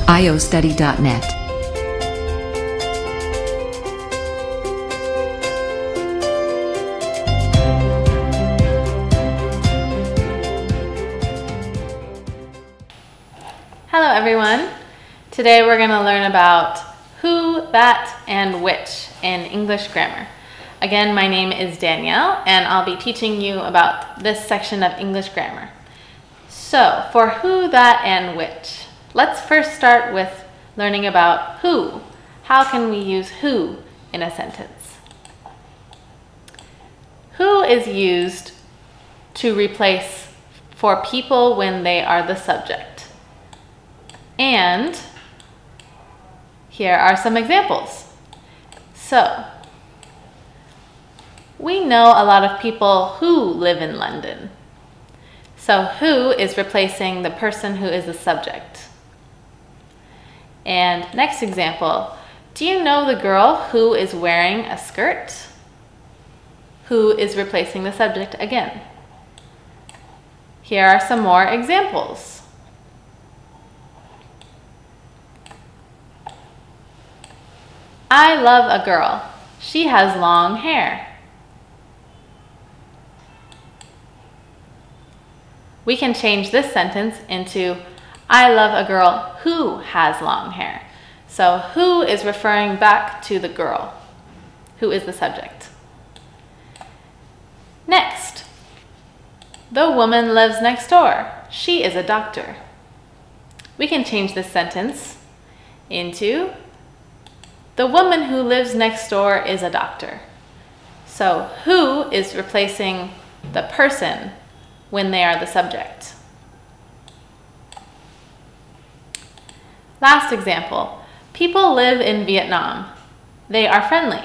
iostudy.net. Hello everyone. Today we're going to learn about who, that, and which in English grammar. Again, my name is Danielle and I'll be teaching you about this section of English grammar. So, for who, that, and which, let's first start with learning about who. How can we use who in a sentence? Who is used to replace for people when they are the subject. And here are some examples. So, we know a lot of people who live in London. So who is replacing the person who is the subject. And next example, do you know the girl who is wearing a skirt? Who is replacing the subject again. Here are some more examples. I love a girl. She has long hair. We can change this sentence into I love a girl who has long hair. So who is referring back to the girl, who is the subject. Next, the woman lives next door. She is a doctor. We can change this sentence into the woman who lives next door is a doctor. So who is replacing the person when they are the subject. Last example, people live in Vietnam. They are friendly.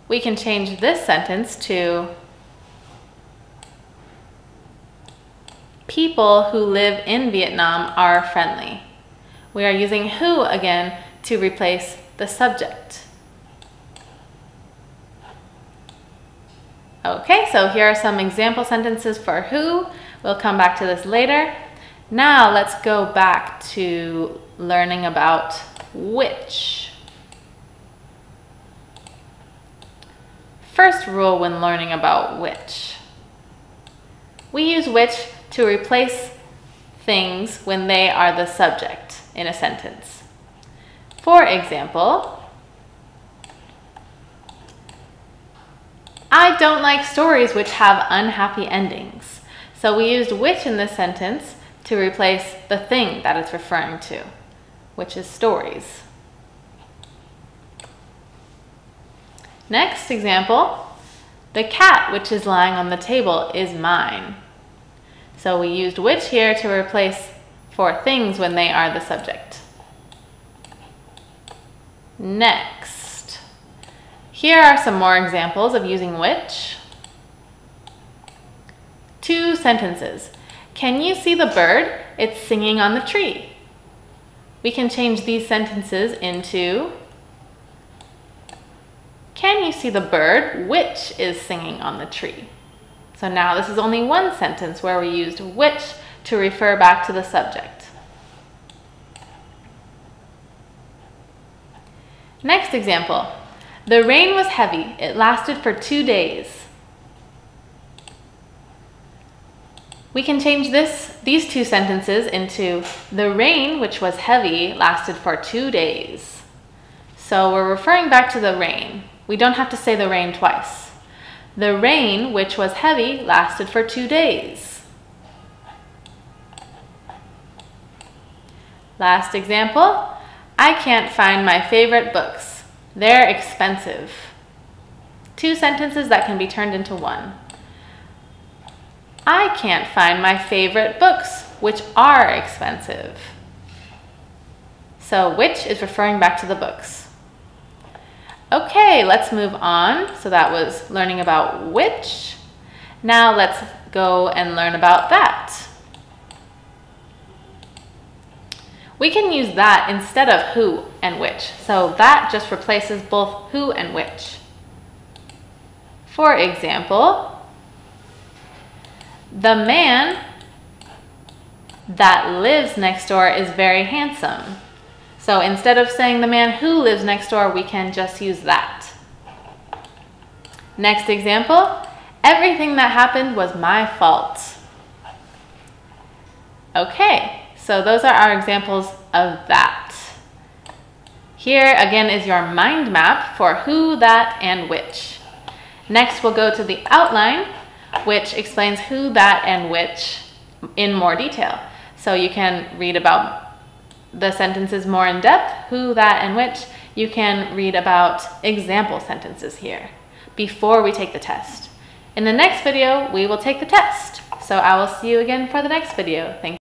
We can change this sentence to people who live in Vietnam are friendly. We are using who again to replace the subject. Okay, so here are some example sentences for who. We'll come back to this later. Now let's go back to learning about which. First rule when learning about which. We use which to replace things when they are the subject in a sentence. For example, I don't like stories which have unhappy endings. So we used which in this sentence to replace the thing that it's referring to, which is stories. Next example, the cat which is lying on the table is mine. So we used which here to replace for things when they are the subject. Next. Here are some more examples of using which. Two sentences. Can you see the bird? It's singing on the tree. We can change these sentences into can you see the bird which is singing on the tree? So now this is only one sentence where we used which to refer back to the subject. Next example. The rain was heavy. It lasted for 2 days. We can change these two sentences into the rain, which was heavy, lasted for 2 days. So we're referring back to the rain. We don't have to say the rain twice. The rain, which was heavy, lasted for 2 days. Last example. I can't find my favorite books. They're expensive. Two sentences that can be turned into one. I can't find my favorite books, which are expensive. So which is referring back to the books. Okay, let's move on. So that was learning about which. Now let's go and learn about that. We can use that instead of who and which. So that just replaces both who and which. For example, the man that lives next door is very handsome. So instead of saying the man who lives next door, we can just use that. Next example, everything that happened was my fault. Okay, so those are our examples of that. Here again is your mind map for who, that, and which. Next we'll go to the outline, which explains who, that, and which in more detail. So you can read about the sentences more in depth, who, that, and which. You can read about example sentences here before we take the test. In the next video, we will take the test. So I will see you again for the next video. Thank you.